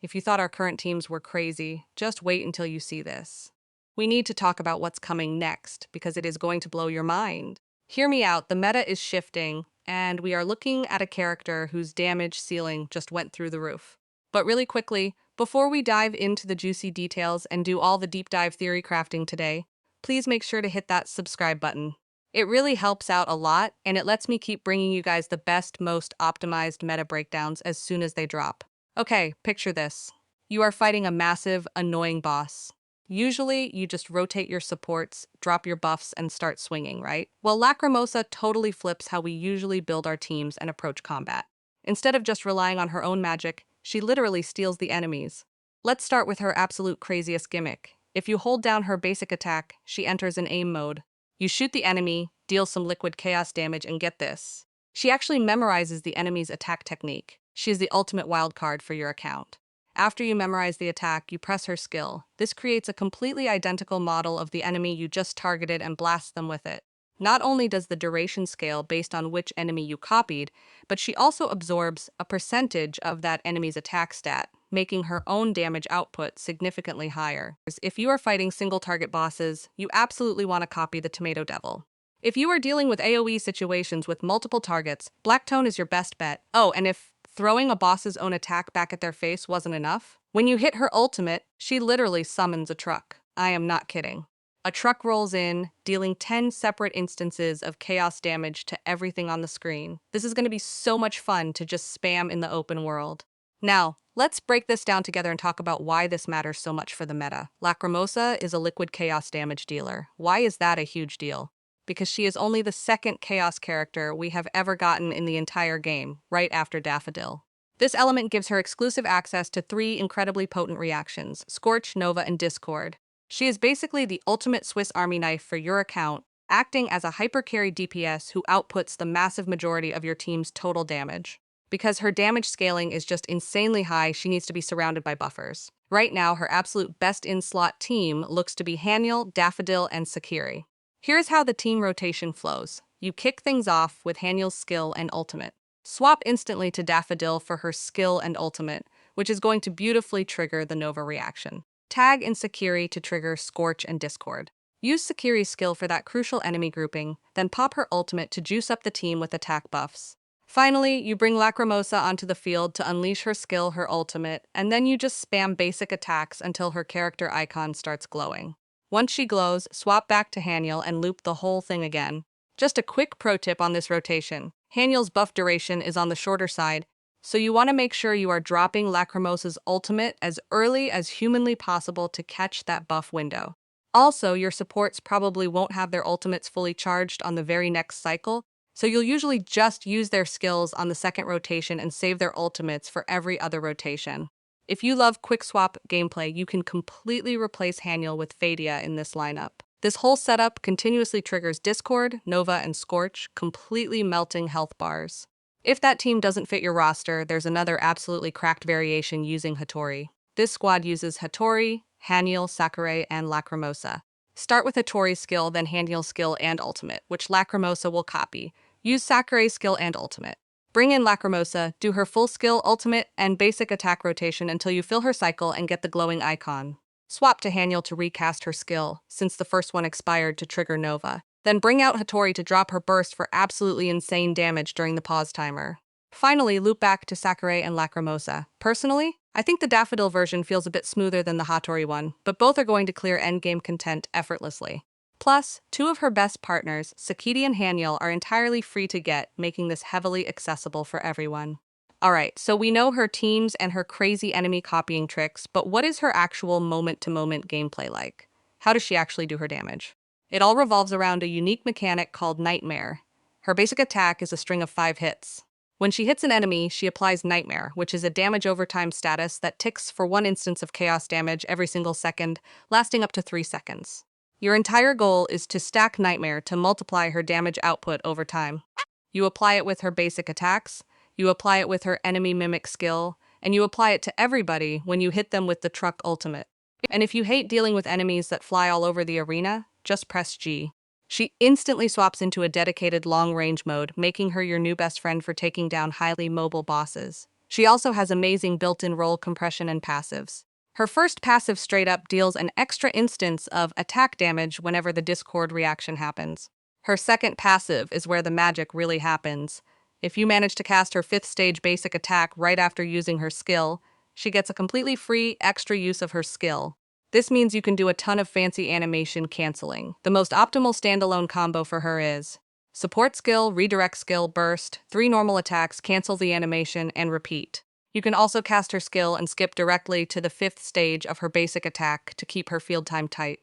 If you thought our current teams were crazy, just wait until you see this. We need to talk about what's coming next because it is going to blow your mind. Hear me out, the meta is shifting, and we are looking at a character whose damage ceiling just went through the roof. But really quickly, before we dive into the juicy details and do all the deep dive theory crafting today, please make sure to hit that subscribe button. It really helps out a lot, and it lets me keep bringing you guys the best, most optimized meta breakdowns as soon as they drop. Okay, picture this. You are fighting a massive, annoying boss. Usually, you just rotate your supports, drop your buffs, and start swinging, right? Well, Lacrimosa totally flips how we usually build our teams and approach combat. Instead of just relying on her own magic, she literally steals the enemies. Let's start with her absolute craziest gimmick. If you hold down her basic attack, she enters an aim mode. You shoot the enemy, deal some liquid chaos damage, and get this. She actually memorizes the enemy's attack technique. She is the ultimate wildcard for your account. After you memorize the attack, you press her skill. This creates a completely identical model of the enemy you just targeted and blasts them with it. Not only does the duration scale based on which enemy you copied, but she also absorbs a percentage of that enemy's attack stat, making her own damage output significantly higher. If you are fighting single-target bosses, you absolutely want to copy the Tomato Devil. If you are dealing with AoE situations with multiple targets, Blacktone is your best bet. Oh, and if throwing a boss's own attack back at their face wasn't enough, when you hit her ultimate, she literally summons a truck. I am not kidding. A truck rolls in, dealing 10 separate instances of chaos damage to everything on the screen. This is going to be so much fun to just spam in the open world. Now, let's break this down together and talk about why this matters so much for the meta. Lacrimosa is a liquid chaos damage dealer. Why is that a huge deal? Because she is only the second chaos character we have ever gotten in the entire game, right after Daffodil. This element gives her exclusive access to 3 incredibly potent reactions: Scorch, Nova, and Discord. She is basically the ultimate Swiss Army knife for your account, acting as a hyper-carry DPS who outputs the massive majority of your team's total damage. Because her damage scaling is just insanely high, she needs to be surrounded by buffers. Right now, her absolute best-in-slot team looks to be Haniel, Daffodil, and Sakiri. Here's how the team rotation flows. You kick things off with Haniel's skill and ultimate. Swap instantly to Daffodil for her skill and ultimate, which is going to beautifully trigger the Nova reaction. Tag in Sakiri to trigger Scorch and Discord. Use Sakiri's skill for that crucial enemy grouping, then pop her ultimate to juice up the team with attack buffs. Finally, you bring Lacrimosa onto the field to unleash her skill, her ultimate, and then you just spam basic attacks until her character icon starts glowing. Once she glows, swap back to Haniel and loop the whole thing again. Just a quick pro tip on this rotation. Haniel's buff duration is on the shorter side, so you want to make sure you are dropping Lacrimosa's ultimate as early as humanly possible to catch that buff window. Also, your supports probably won't have their ultimates fully charged on the very next cycle, so you'll usually just use their skills on the second rotation and save their ultimates for every other rotation. If you love quick swap gameplay, you can completely replace Haniel with Fadia in this lineup. This whole setup continuously triggers Discord, Nova, and Scorch, completely melting health bars. If that team doesn't fit your roster, there's another absolutely cracked variation using Hattori. This squad uses Hattori, Haniel, Sakurai, and Lacrimosa. Start with Hattori's skill, then Haniel's skill and ultimate, which Lacrimosa will copy. Use Sakurai's skill and ultimate. Bring in Lacrimosa, do her full skill, ultimate, and basic attack rotation until you fill her cycle and get the glowing icon. Swap to Haniel to recast her skill, since the first one expired to trigger Nova. Then bring out Hattori to drop her burst for absolutely insane damage during the pause timer. Finally, loop back to Sakurai and Lacrimosa. Personally, I think the Daffodil version feels a bit smoother than the Hattori one, but both are going to clear endgame content effortlessly. Plus, 2 of her best partners, Sakiti and Haniel, are entirely free to get, making this heavily accessible for everyone. Alright, so we know her teams and her crazy enemy copying tricks, but what is her actual moment-to-moment gameplay like? How does she actually do her damage? It all revolves around a unique mechanic called Nightmare. Her basic attack is a string of 5 hits. When she hits an enemy, she applies Nightmare, which is a damage overtime status that ticks for 1 instance of chaos damage every single second, lasting up to 3 seconds. Your entire goal is to stack Nightmare to multiply her damage output over time. You apply it with her basic attacks, you apply it with her enemy mimic skill, and you apply it to everybody when you hit them with the truck ultimate. And if you hate dealing with enemies that fly all over the arena, just press G. She instantly swaps into a dedicated long-range mode, making her your new best friend for taking down highly mobile bosses. She also has amazing built-in roll compression and passives. Her first passive straight up deals an extra instance of attack damage whenever the Discord reaction happens. Her second passive is where the magic really happens. If you manage to cast her 5th stage basic attack right after using her skill, she gets a completely free extra use of her skill. This means you can do a ton of fancy animation canceling. The most optimal standalone combo for her is support skill, redirect skill, burst, 3 normal attacks, cancel the animation, and repeat. You can also cast her skill and skip directly to the 5th stage of her basic attack to keep her field time tight.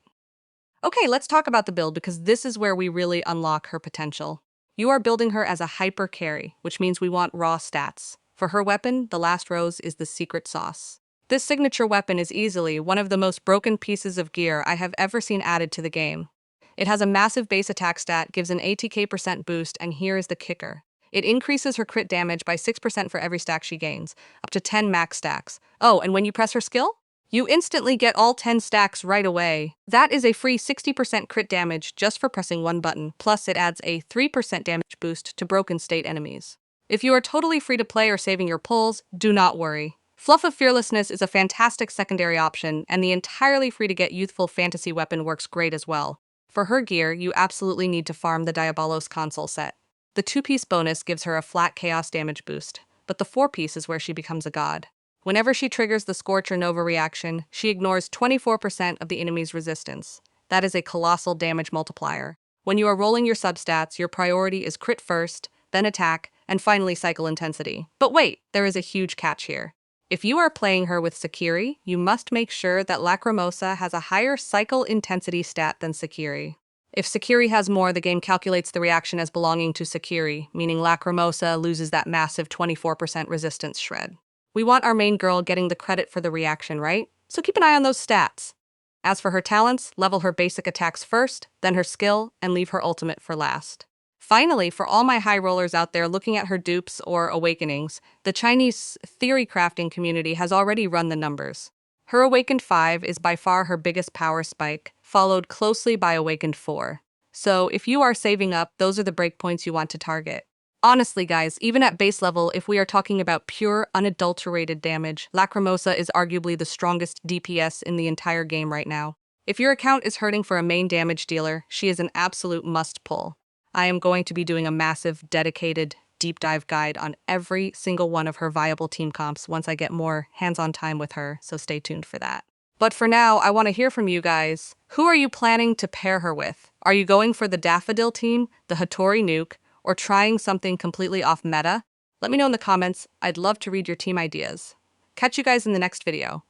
Okay, let's talk about the build because this is where we really unlock her potential. You are building her as a hyper carry, which means we want raw stats. For her weapon, the last rose is the secret sauce. This signature weapon is easily one of the most broken pieces of gear I have ever seen added to the game. It has a massive base attack stat, gives an ATK% boost, and here is the kicker. It increases her crit damage by 6% for every stack she gains, up to 10 max stacks. Oh, and when you press her skill, you instantly get all 10 stacks right away. That is a free 60% crit damage just for pressing one button, plus it adds a 3% damage boost to broken state enemies. If you are totally free to play or saving your pulls, do not worry. Fluff of Fearlessness is a fantastic secondary option, and the entirely free to get youthful fantasy weapon works great as well. For her gear, you absolutely need to farm the Diabolos console set. The 2-piece bonus gives her a flat chaos damage boost, but the 4-piece is where she becomes a god. Whenever she triggers the Scorch or Nova reaction, she ignores 24% of the enemy's resistance. That is a colossal damage multiplier. When you are rolling your substats, your priority is crit first, then attack, and finally cycle intensity. But wait, there is a huge catch here. If you are playing her with Sakiri, you must make sure that Lacrimosa has a higher cycle intensity stat than Sakiri. If Sakiri has more, the game calculates the reaction as belonging to Sakiri, meaning Lacrimosa loses that massive 24% resistance shred. We want our main girl getting the credit for the reaction, right? So keep an eye on those stats. As for her talents, level her basic attacks first, then her skill, and leave her ultimate for last. Finally, for all my high rollers out there looking at her dupes or awakenings, the Chinese theory crafting community has already run the numbers. Her Awakened 5 is by far her biggest power spike, followed closely by Awakened 4. So if you are saving up, those are the breakpoints you want to target. Honestly, guys, even at base level, if we are talking about pure, unadulterated damage, Lacrimosa is arguably the strongest DPS in the entire game right now. If your account is hurting for a main damage dealer, she is an absolute must-pull. I am going to be doing a massive, dedicated, deep dive guide on every single one of her viable team comps once I get more hands-on time with her, so stay tuned for that. But for now, I want to hear from you guys. Who are you planning to pair her with? Are you going for the Daffodil team, the Hattori nuke, or trying something completely off meta? Let me know in the comments. I'd love to read your team ideas. Catch you guys in the next video.